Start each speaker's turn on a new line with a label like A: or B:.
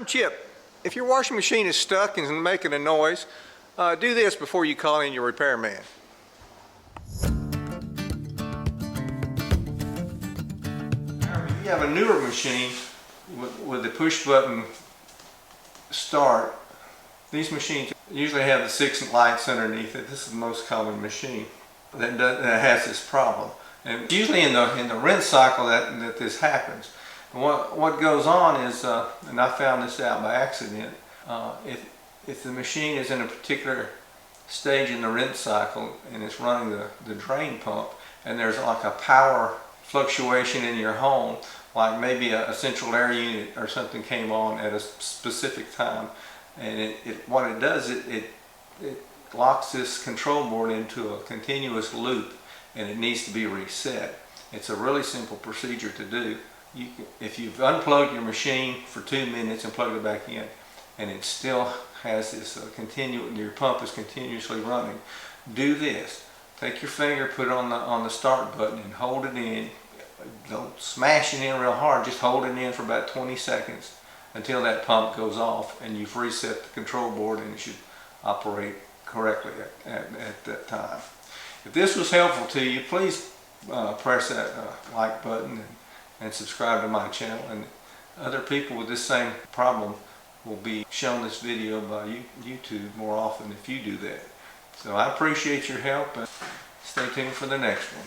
A: I'm Chip. If your washing machine is stuck and is making a noise, do this before you call in your repairman. If you have a newer machine with the push button start, these machines usually have the 6 lights underneath it. This is the most common machine that has this problem. And usually in the rinse cycle that this happens. And what goes on is, and I found this out by accident, if the machine is in a particular stage in the rinse cycle and it's running the drain pump, and there's like a power fluctuation in your home, like maybe a central air unit or something came on at a specific time, and what it does, it locks this control board into a continuous loop, and it needs to be reset. It's a really simple procedure to do. If you've unplugged your machine for 2 minutes and plugged it back in, and it still has this your pump is continuously running, do this. Take your finger, put it on the start button, and hold it in. Don't smash it in real hard. Just hold it in for about 20 seconds until that pump goes off, and you've reset the control board, and it should operate correctly at that time. If this was helpful to you, please press that like button and subscribe to my channel, and other people with this same problem will be shown this video by YouTube more often if you do that. So I appreciate your help, and stay tuned for the next one.